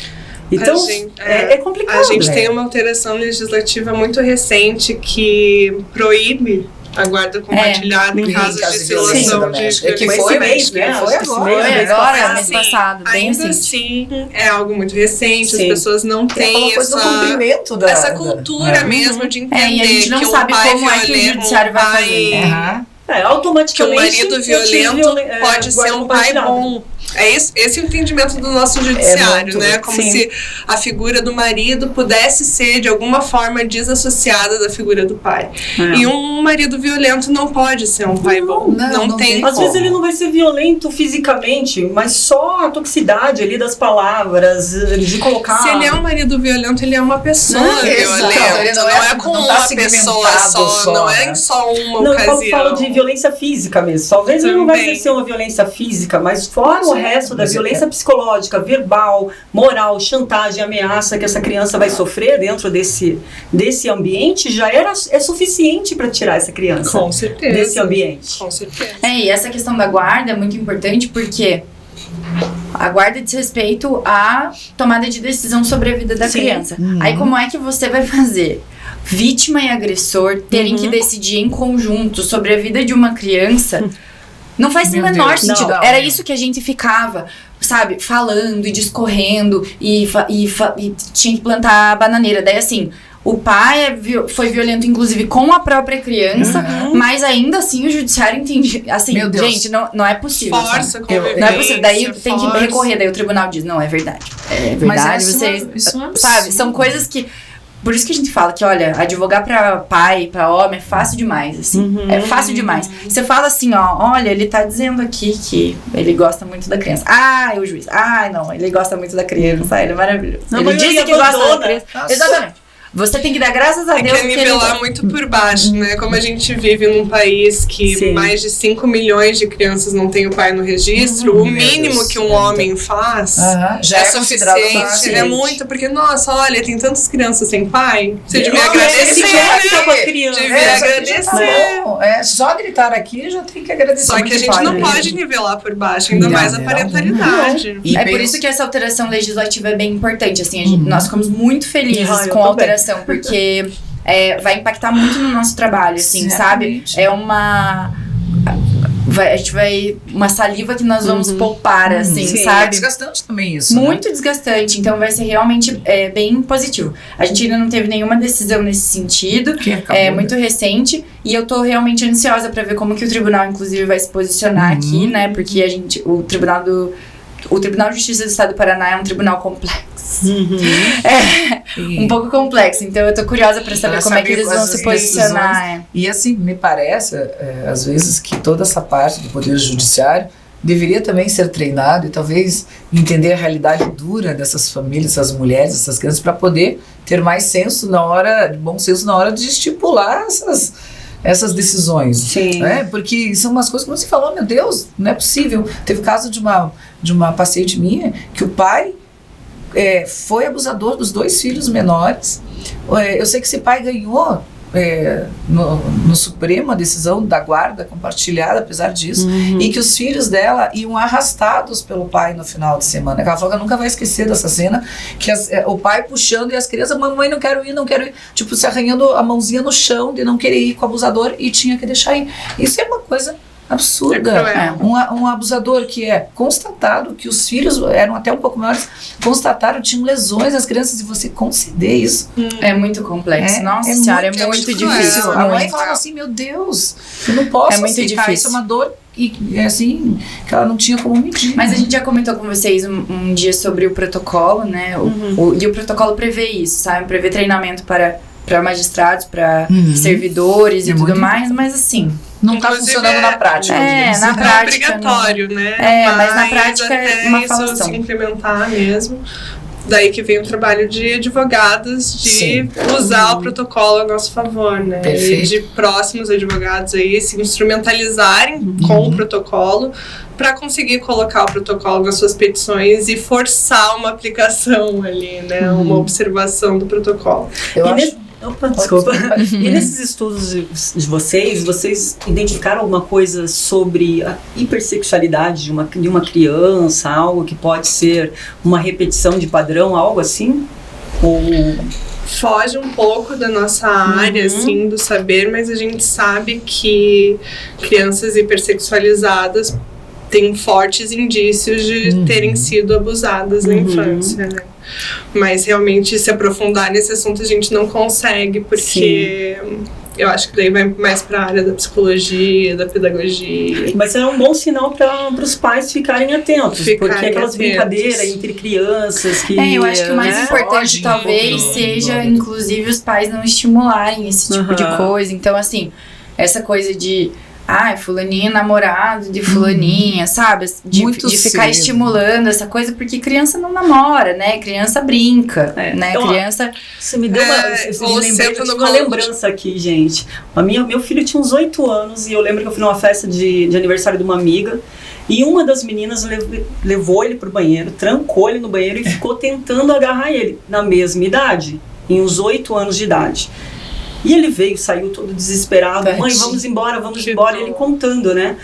Então, é complicado. A gente tem uma alteração legislativa muito recente que proíbe a guarda compartilhada em casos de situação que foi mês, né? Foi agora, mês passado. Ainda assim, é algo muito recente, as pessoas não têm essa cultura mesmo de entender e a gente não sabe como é que o judiciário vai fazer. Automaticamente que o marido violento pode ser um pai bom. Esse é o entendimento do nosso judiciário, né? Como se a figura do marido pudesse ser, de alguma forma, desassociada da figura do pai. E um marido violento não pode ser um pai bom. Não tem Às vezes ele não vai ser violento fisicamente, mas só a toxicidade ali das palavras, de colocar... Se ele é um marido violento, ele é uma pessoa violenta. Não é com uma pessoa só, não é em só uma ocasião. Eu falo de violência física mesmo. Talvez ele não vai ser uma violência física, mas fora o resto da violência psicológica, verbal, moral, chantagem, ameaça que essa criança vai sofrer dentro desse ambiente já é suficiente para tirar essa criança com certeza desse ambiente. Com certeza. E essa questão da guarda é muito importante porque a guarda diz respeito à tomada de decisão sobre a vida da criança. Aí como é que você vai fazer vítima e agressor terem que decidir em conjunto sobre a vida de uma criança? Não faz o menor sentido. Era isso que a gente ficava, sabe, falando e discorrendo e tinha que plantar a bananeira. Daí assim, o pai foi violento, inclusive, com a própria criança, mas ainda assim o judiciário entende. Assim, Meu Deus. gente, não é possível. Força, não é possível. Daí tem que recorrer, daí o tribunal diz, não, é verdade. É verdade, mas isso é sabe? São coisas que... Por isso que a gente fala que, olha, advogar pra pai, pra homem é fácil demais, assim. É fácil demais. Você fala assim, ó, olha, ele tá dizendo aqui que ele gosta muito da criança. O juiz. Não, ele gosta muito da criança. Ele é maravilhoso. Ele disse que gosta da criança. Nossa. Exatamente. Você tem que dar graças a Deus. É nivelar muito por baixo, né? Como a gente vive num país que mais de 5 milhões de crianças não têm o pai no registro, o mínimo que um homem faz já é suficiente. É muito, porque, nossa, olha, tem tantas crianças sem pai. Você devia agradecer, Devia agradecer. Só gritar aqui já tem que agradecer. Só que a gente não pode nivelar por baixo, ainda mais a parentalidade. É por isso que essa alteração legislativa é bem importante, assim, nós ficamos muito felizes com a alteração, porque vai impactar muito no nosso trabalho, assim, sabe? A gente vai... Uma saliva que nós vamos poupar, assim, sabe? É desgastante também isso, muito desgastante, então vai ser realmente bem positivo. A gente ainda não teve nenhuma decisão nesse sentido, muito recente, e eu tô realmente ansiosa pra ver como que o tribunal, inclusive, vai se posicionar aqui, né? Porque o Tribunal de Justiça do Estado do Paraná é um tribunal complexo. Um pouco complexo, então eu tô curiosa pra saber como é que eles vão se posicionar. E assim, me parece, às vezes, que toda essa parte do Poder Judiciário deveria também ser treinado e talvez entender a realidade dura dessas famílias, essas mulheres, essas crianças, para poder ter mais bom senso na hora de estipular essas decisões. Sim. Né? Porque são umas coisas que você falou, meu Deus, não é possível. Teve o caso de uma paciente minha que o pai foi abusador dos 2 filhos menores. Eu sei que esse pai ganhou no Supremo a decisão da guarda compartilhada, apesar disso, e que os filhos dela iam arrastados pelo pai no final de semana. Ela falou que ela nunca vai esquecer dessa cena, que o pai puxando e as crianças, mamãe, não quero ir, tipo, se arranhando a mãozinha no chão de não querer ir com o abusador e tinha que deixar ir. Isso é uma coisa absurda. Um abusador que é constatado, que os filhos eram até um pouco maiores, constataram, tinham lesões nas crianças, e você conceder isso. É muito complexo. Nossa senhora, é muito difícil. A mãe falava assim, meu Deus, eu não posso muito difícil. Isso é uma dor e assim, que ela não tinha como medir. Mas a gente já comentou com vocês um dia sobre o protocolo, né? E o protocolo prevê isso, sabe? Prevê treinamento para magistrados, para servidores e tudo mais, mas assim... Não está funcionando na prática. Na prática. É obrigatório, né? Mas na prática é uma falação. Isso se implementar mesmo. Daí que vem o trabalho de advogados de usar o protocolo a nosso favor, né? Perfeito. E de próximos advogados aí se instrumentalizarem com o protocolo para conseguir colocar o protocolo nas suas petições e forçar uma aplicação ali, né? Uma observação do protocolo. Desculpa. E nesses estudos de vocês identificaram alguma coisa sobre a hipersexualidade de uma criança, algo que pode ser uma repetição de padrão, algo assim? Ou... Foge um pouco da nossa área, assim, do saber, mas a gente sabe que crianças hipersexualizadas têm fortes indícios de terem sido abusadas na infância, né? Mas realmente se aprofundar nesse assunto a gente não consegue, porque eu acho que daí vai mais para a área da psicologia, da pedagogia. Mas é um bom sinal para os pais ficarem atentos, porque aquelas brincadeiras entre crianças que... eu acho que o mais importante talvez seja, inclusive, os pais não estimularem esse tipo de coisa. Então, assim, essa coisa de... fulaninho namorado de fulaninha, sabe? De ficar estimulando essa coisa, porque criança não namora, né? Criança brinca, né? Então, criança... Você me deu uma lembrança aqui, gente. Meu filho tinha uns 8 anos e eu lembro que eu fui numa festa de aniversário de uma amiga e uma das meninas levou ele pro banheiro, trancou ele no banheiro e ficou tentando agarrar ele, na mesma idade, em uns 8 anos de idade. E ele saiu todo desesperado, mãe, vamos embora, e ele contando, né?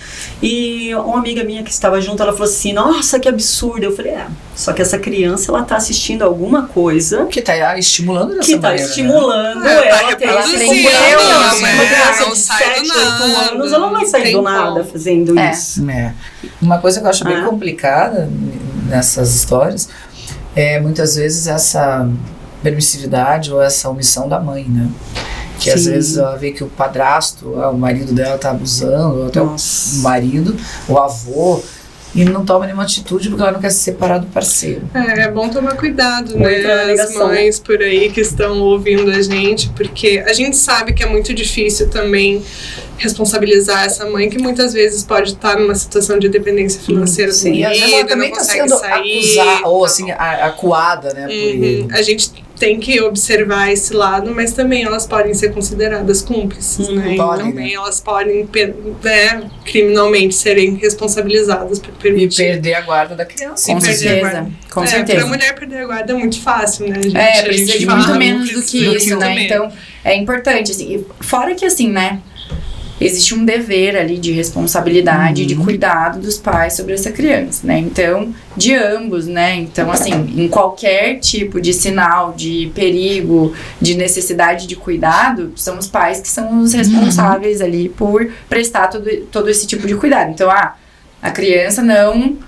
E uma amiga minha que estava junto, ela falou assim, nossa, que absurdo. Eu falei, só que essa criança, ela tá assistindo alguma coisa... Que tá estimulando dessa maneira, tá estimulando ela a ter esse uma criança de 7, 8 anos, ela não vai sair do nada fazendo isso. Uma coisa que eu acho bem complicada nessas histórias é, muitas vezes, permissividade ou essa omissão da mãe, né? Que às vezes ela vê que o padrasto, o marido dela tá abusando, ou até o marido, o avô, e não toma nenhuma atitude porque ela não quer se separar do parceiro. É bom tomar cuidado, né? As mães por aí que estão ouvindo a gente, porque a gente sabe que é muito difícil também responsabilizar essa mãe, que muitas vezes pode estar numa situação de dependência financeira do marido, ela também não consegue sair. Ou assim, acuada, né? Por ele. A gente tem que observar esse lado, mas também elas podem ser consideradas cúmplices, né? Podem, também elas podem, né, criminalmente serem responsabilizadas por permitir. E perder a guarda da criança. Com certeza. Com certeza. Pra mulher perder a guarda é muito fácil, né, gente? Precisa de muito menos do que isso, né? Então, é importante, assim, fora que assim, né? Existe um dever ali de responsabilidade, de cuidado dos pais sobre essa criança, né? Então, de ambos, né? Então, assim, em qualquer tipo de sinal de perigo, de necessidade de cuidado, são os pais que são os responsáveis ali por prestar todo esse tipo de cuidado. Então, a criança não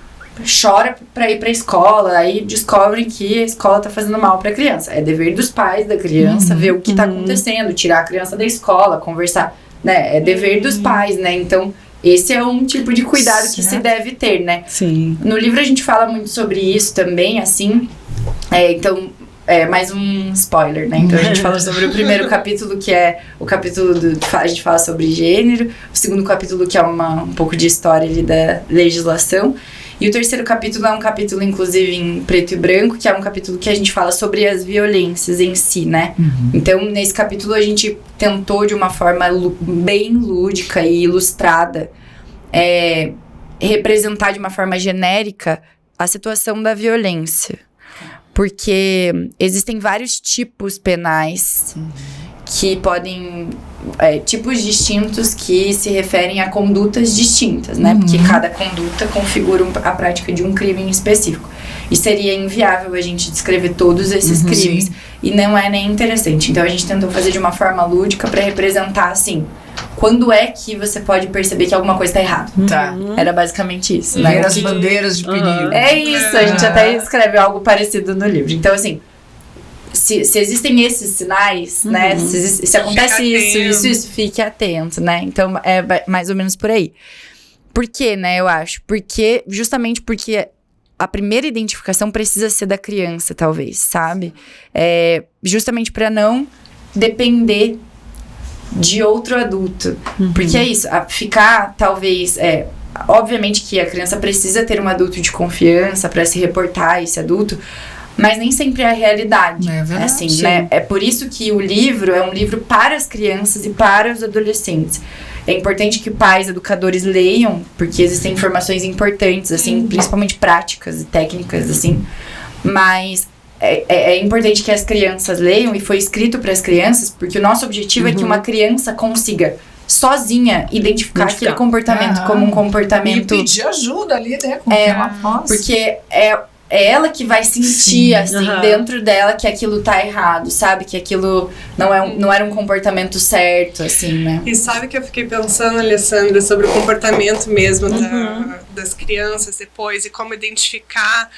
chora pra ir pra escola, aí descobrem que a escola tá fazendo mal pra criança. É dever dos pais da criança ver o que tá acontecendo, tirar a criança da escola, conversar, né? É dever dos pais, né? Então, esse é um tipo de cuidado que se deve ter, né? Sim. No livro a gente fala muito sobre isso também, assim. Então, mais um spoiler, né? Então a gente fala sobre o primeiro capítulo, que é o capítulo a gente fala sobre gênero. O segundo capítulo, que é um pouco de história ali da legislação. E o terceiro capítulo é um capítulo, inclusive, em preto e branco, que é um capítulo que a gente fala sobre as violências em si, né? Então, nesse capítulo, a gente tentou, de uma forma bem lúdica e ilustrada, representar de uma forma genérica a situação da violência. Porque existem vários tipos penais que podem... tipos distintos que se referem a condutas distintas, né? Porque cada conduta configura a prática de um crime em específico. E seria inviável a gente descrever todos esses crimes. E não é nem interessante. Então a gente tentou fazer de uma forma lúdica para representar, assim, quando é que você pode perceber que alguma coisa tá errada. Tá. Era basicamente isso, né? Ver as bandeiras de perigo. É isso, a gente até escreve algo parecido no livro. Então, assim, se existem esses sinais, né? Se acontece isso, fique atento, né? Então, é mais ou menos por aí. Por quê, né, eu acho? Justamente porque a primeira identificação precisa ser da criança, talvez, sabe? Justamente para não depender de outro adulto. Porque é isso, ficar, talvez... obviamente que a criança precisa ter um adulto de confiança para se reportar a esse adulto, mas nem sempre é a realidade. É verdade. Assim, né? É por isso que o livro é um livro para as crianças e para os adolescentes. É importante que pais, educadores leiam, porque existem informações importantes, assim, principalmente práticas e técnicas, assim. Mas é importante que as crianças leiam, e foi escrito para as crianças, porque o nosso objetivo é que uma criança consiga sozinha identificar aquele comportamento como um comportamento... E pedir ajuda ali, né? Com ela possa. Porque é ela que vai sentir, assim, dentro dela que aquilo tá errado, sabe? Que aquilo não era um comportamento certo, assim, né? E sabe que eu fiquei pensando, Alessandra, sobre o comportamento mesmo das crianças depois e como identificar.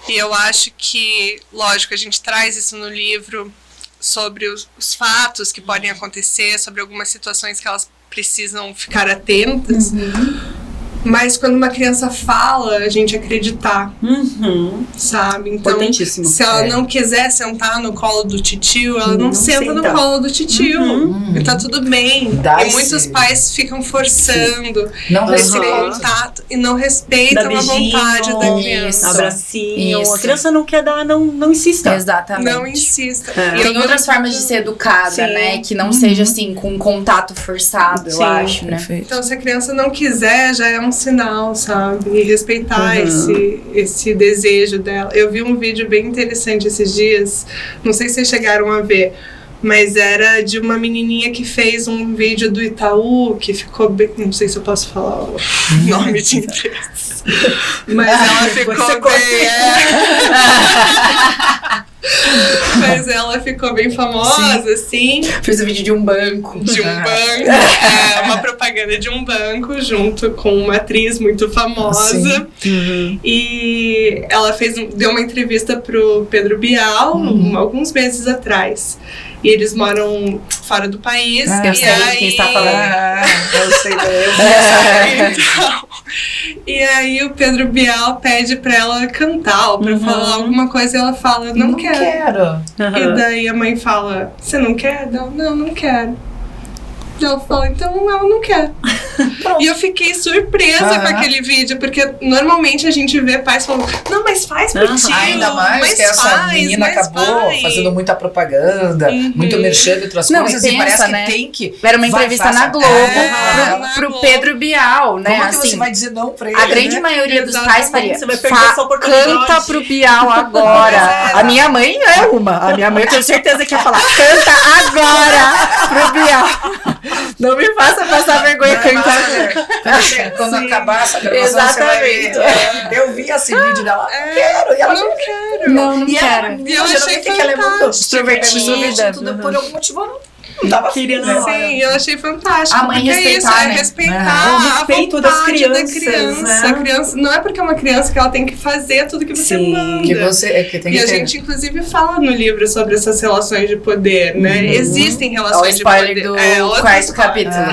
E eu acho que, lógico, a gente traz isso no livro sobre os fatos que podem acontecer, sobre algumas situações que elas precisam ficar atentas. Mas quando uma criança fala, a gente acreditar, sabe? Então, se ela não quiser sentar no colo do titio, ela não senta no colo do titio. E tá tudo bem. E muitos pais ficam forçando esse contato e não respeitam a vontade da criança. Abracinho. A criança não quer dar, não insista. Exatamente. Não insista. Tem outras formas de ser educada, né? Que não seja assim, com contato forçado, eu acho, né? Então, se a criança não quiser, já é um sinal, sabe? E respeitar esse desejo dela. Eu vi um vídeo bem interessante esses dias, não sei se vocês chegaram a ver, mas era de uma menininha que fez um vídeo do Itaú, que ficou bem... Não sei se eu posso falar o nome de empresa. Mas ela ficou bem... Mas ela ficou bem famosa, assim. Fez o vídeo de um banco. De um banco. Uma propaganda de um banco, junto com uma atriz muito famosa. E ela deu uma entrevista pro Pedro Bial, alguns meses atrás. E eles moram fora do país. Eu sei quem está falando. Eu sei. Então, e aí o Pedro Bial pede pra ela cantar ou pra falar alguma coisa e ela fala, não quero. E daí a mãe fala, você não quer? Não quero. E ela fala, então ela não quer. E eu fiquei surpresa com aquele vídeo, porque normalmente a gente vê pais falando, não, mas faz por ti. Ainda mais que essa menina acabou fazendo muita propaganda, muito merchan de outras coisas, e parece que tem que... Era uma entrevista na Globo pro Pedro Bial, né? Como é que você vai dizer não pra ele? A grande maioria dos pais faria, você vai perder essa oportunidade. Canta pro Bial agora. A minha mãe é uma. A minha mãe eu tenho certeza que ia falar, canta agora pro Bial. Não me faça passar vergonha cantar. Quando acabar essa gravação, você vai ver. Eu vi esse vídeo dela, quero. E ela não quero. Não quero. E eu achei que ela é muito extrovertida. Tudo por algum motivo não tava queria não. Sim, eu achei fantástico. A mãe respeitar, né? Respeitar o respeito das crianças, criança. Né? A criança não é porque é uma criança que ela tem que fazer tudo que você manda. Que tem que a gente inclusive fala no livro sobre essas relações de poder, né? Existem relações de poder. O spoiler do quarto capítulo.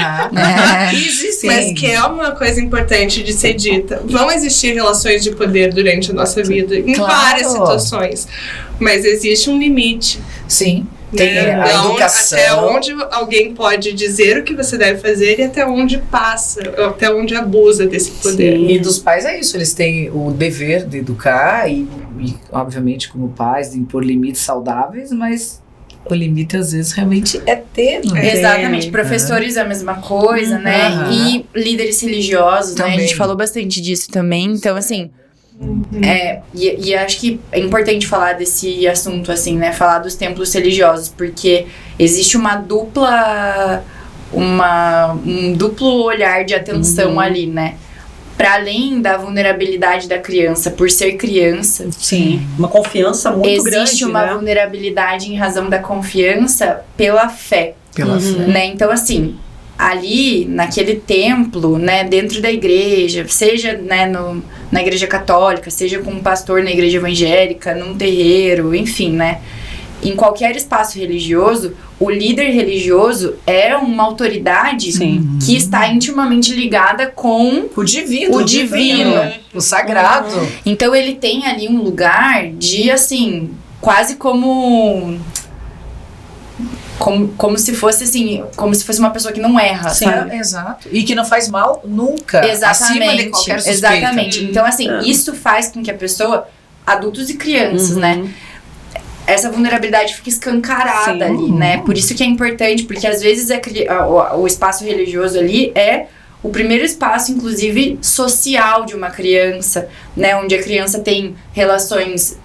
Existem. Mas que é uma coisa importante de ser dita. Vão existir relações de poder durante a nossa vida em várias situações. Mas existe um limite. Sim. Tem a educação. Até onde alguém pode dizer o que você deve fazer e até onde passa, até onde abusa desse poder. Sim. E dos pais é isso, eles têm o dever de educar e obviamente como pais de impor limites saudáveis, mas o limite às vezes realmente é tênue. Exatamente, professores é a mesma coisa, né? E líderes religiosos, também. Né? A gente falou bastante disso também, então assim... E acho que é importante falar desse assunto, assim, né? Falar dos templos religiosos, porque existe um duplo olhar de atenção ali, né? Para além da vulnerabilidade da criança, por ser criança. Sim, uma confiança muito grande, existe uma vulnerabilidade em razão da confiança pela fé. Pela fé. Né? Então, assim... Ali, naquele templo, né, dentro da igreja, seja, né, na igreja católica, seja com um pastor na igreja evangélica, num terreiro, enfim, né, em qualquer espaço religioso, o líder religioso é uma autoridade que está intimamente ligada com o divino, o sagrado. Então ele tem ali um lugar de, assim, quase como se fosse assim, como se fosse uma pessoa que não erra, sabe? Exato. E que não faz mal nunca. Exatamente. Acima de qualquer suspeita. Exatamente. Então, assim, isso faz com que a pessoa, adultos e crianças, né? Essa vulnerabilidade fica escancarada ali, né? Por isso que é importante, porque às vezes o espaço religioso ali é o primeiro espaço, inclusive, social de uma criança, né? Onde a criança tem relações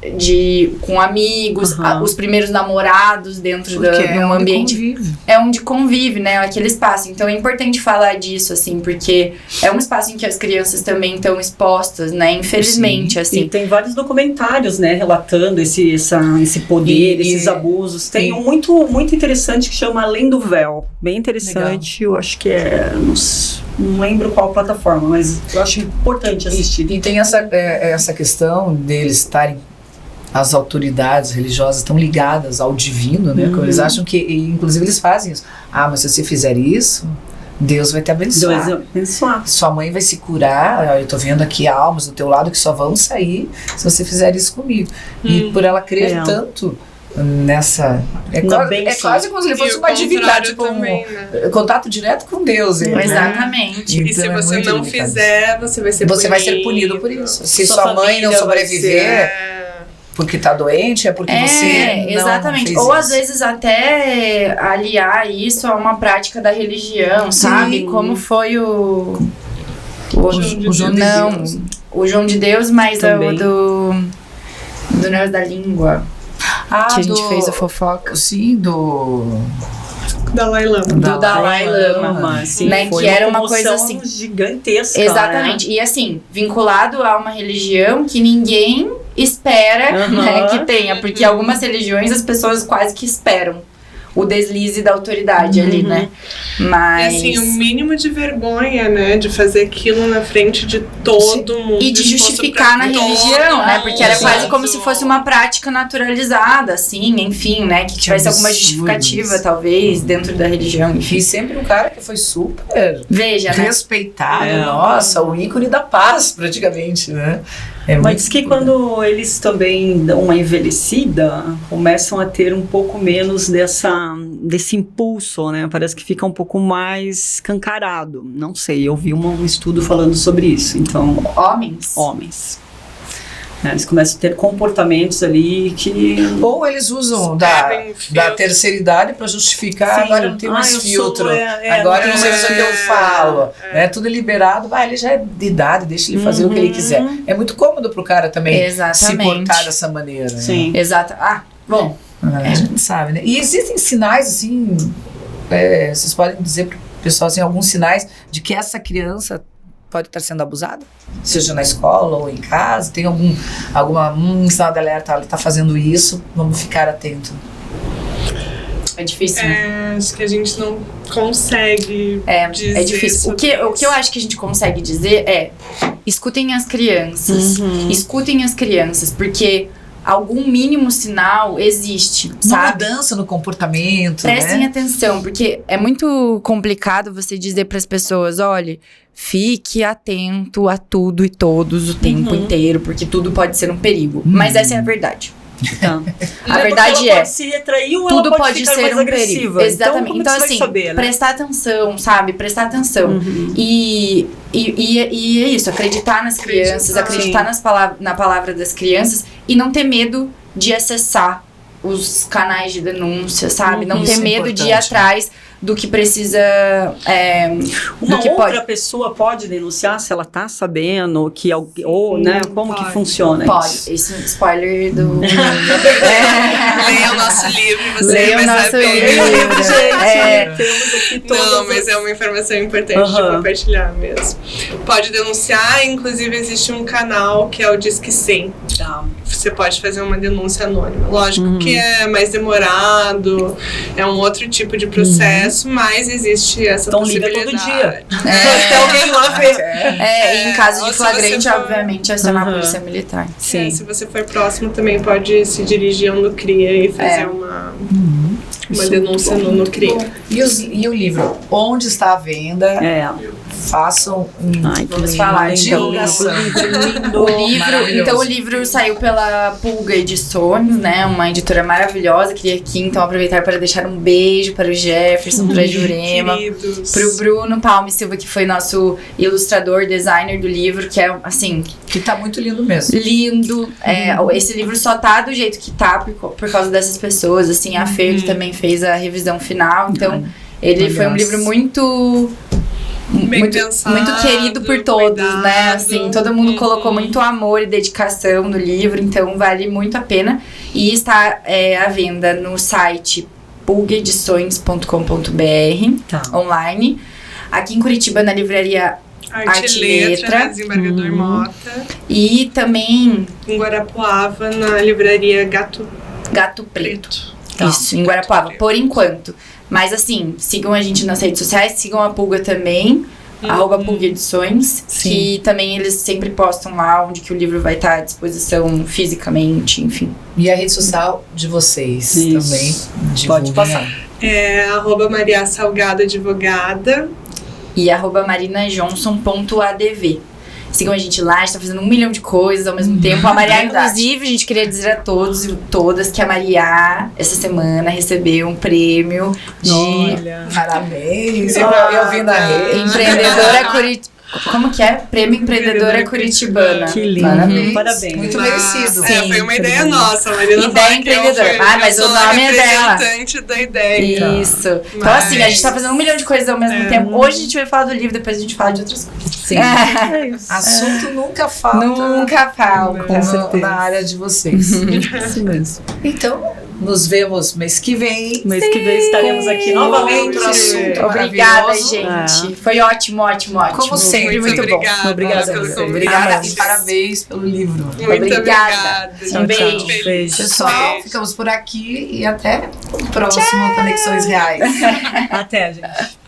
com amigos, os primeiros namorados dentro de um ambiente. Convive. É onde convive, né? Aquele espaço. Então é importante falar disso, assim, porque é um espaço em que as crianças também estão expostas, né? Infelizmente, assim. E tem vários documentários, né? Relatando esse poder, esses abusos. Tem um muito interessante que chama Além do Véu. Bem interessante. Legal. Eu acho que não lembro qual plataforma, mas eu acho importante assistir. E tem essa questão deles estarem, as autoridades religiosas estão ligadas ao divino, né? Eles acham que, inclusive eles fazem isso. Mas se você fizer isso, Deus vai te abençoar. Deus vai abençoar. Sua mãe vai se curar. Eu tô vendo aqui almas do teu lado que só vão sair se você fizer isso comigo. E por ela crer tanto nessa... É quase como se ele fosse uma divindade, tipo também, né? Contato direto com Deus. Exatamente. Né? E se você não fizer, você vai ser punido. Você vai ser punido por isso. Se sua mãe não sobreviver porque tá doente, é porque você exatamente. não fez Ou isso. Às vezes até aliar isso a uma prática da religião, sabe? Como foi o João de Deus, mas o do Negócio da Língua. Que a gente fez a fofoca. Sim, do Dalai Lama. Do Dalai Lama, sim, né? Que era uma coisa assim gigantesca. Exatamente. E assim, vinculado a uma religião que ninguém espera, né, que tenha, porque algumas religiões as pessoas quase que esperam o deslize da autoridade ali, né? Mas... E assim, o mínimo de vergonha, né? De fazer aquilo na frente de todo mundo. E de justificar na religião, né? Porque era quase como se fosse uma prática naturalizada, assim, enfim, né? Que tivesse alguma justificativa, talvez, dentro da religião, enfim. E sempre um cara que foi super respeitado, né? Nossa, o ícone da paz, praticamente, né? Mas que quando eles também dão uma envelhecida, começam a ter um pouco menos desse impulso, né? Parece que fica um pouco mais escancarado. Não sei, eu vi um estudo falando sobre isso. Então, homens. Eles começam a ter comportamentos ali que... Ou eles usam da terceira idade para justificar, agora não tem mais filtro, agora não sei o que eu falo, né? Tudo é liberado, ele já é de idade, deixa ele fazer o que ele quiser. É muito cômodo pro cara também se portar dessa maneira. Sim, né? Exato. Bom, a gente sabe, né? E existem sinais, assim, vocês podem dizer pro pessoal, assim, alguns sinais de que essa criança pode estar sendo abusada, seja na escola ou em casa, tem algum sinal de alerta, ela está fazendo isso, vamos ficar atento. É difícil, né? Acho que a gente não consegue dizer. É difícil. O que eu acho que a gente consegue dizer é, escutem as crianças, porque algum mínimo sinal existe, sabe? Mudança no comportamento, Prestem atenção, porque é muito complicado você dizer para as pessoas, olha, fique atento a tudo e todos o tempo inteiro, porque tudo pode ser um perigo. Mas essa é a verdade. A verdade ela pode se retrair ou tudo ela pode ser um perigo. Exatamente. Então assim, saber, né? prestar atenção, sabe? Prestar atenção. E é isso, acreditar nas crianças, acreditar na palavra das crianças e não ter medo de acessar os canais de denúncia, sabe? Não ter medo de ir atrás do que precisa... outra pessoa pode denunciar se ela tá sabendo que né? Como que funciona pode. isso? Isso é um spoiler do... Leia o nosso livro e você vai saber. Temos aqui todas Não, mas é uma informação importante de compartilhar mesmo. Pode denunciar, inclusive existe um canal que é o Disque 100. Você pode fazer uma denúncia anônima. Lógico que é mais demorado, é um outro tipo de processo, mas existe essa possibilidade. Liga todo dia. Tem alguém lá ver. Em caso de flagrante, obviamente, acionar a polícia militar. Sim. Se você for próximo, também pode se dirigir ao NUCRIA e fazer uma denúncia no CRIA. E o livro? Onde está a venda? Façam vamos falar de divulgação. O livro saiu pela Pulga Edições, né? Uma editora maravilhosa. Queria aqui então aproveitar para deixar um beijo para o Jefferson, para a Jurema, para o Bruno Palme Silva, que foi nosso ilustrador, designer do livro, que é assim, que tá muito lindo mesmo. Lindo. Esse livro só tá do jeito que tá por causa dessas pessoas, assim, a Fer, que também fez a revisão final. Então, ele foi um livro muito querido por todos, né? Assim, todo mundo colocou muito amor e dedicação no livro, então vale muito a pena. E está à venda no site pulgaedições.com.br online. Aqui em Curitiba, na livraria Arte e Letra, Desembargador Mota. E também em Guarapuava, na livraria Gato Preto. Isso, em Guarapuava, por enquanto. Mas assim, sigam a gente nas redes sociais, sigam a Pulga também, @Pulga Edições, que também eles sempre postam lá onde que o livro vai estar à disposição fisicamente, enfim. E a rede social de vocês também. Pode passar. @Maria Salgado Advogada. E @marinajohnson.adv. Sigam a gente lá, a gente tá fazendo 1 milhão de coisas ao mesmo tempo. A Maria, inclusive, a gente queria dizer a todos e todas que a Maria, essa semana, recebeu um prêmio de... Parabéns! Eu vi na rede. Empreendedora Curitibana. Como que é? Prêmio Empreendedora Curitibana. Que lindo. Parabéns. Muito merecido. Foi uma ideia nossa, a Marina. Ideia empreendedora. Mas o nome é dela. Representante da ideia. Isso. Então, assim, a gente tá fazendo 1 milhão de coisas ao mesmo tempo. Hoje a gente vai falar do livro, depois a gente fala de outras coisas. Sim. Assunto nunca falta. Nunca falta. Na área de vocês. Isso mesmo. Então, nos vemos mês que vem. Mês que vem estaremos aqui novamente. Outro assunto Obrigada, gente. Foi ótimo. Como sempre, muito obrigada, bom. Obrigada pelo convite. Obrigada e parabéns pelo livro. Muito Obrigada. obrigada. Um beijo. Beijo. Pessoal, ficamos por aqui e até o próximo Conexões Reais. Até, gente.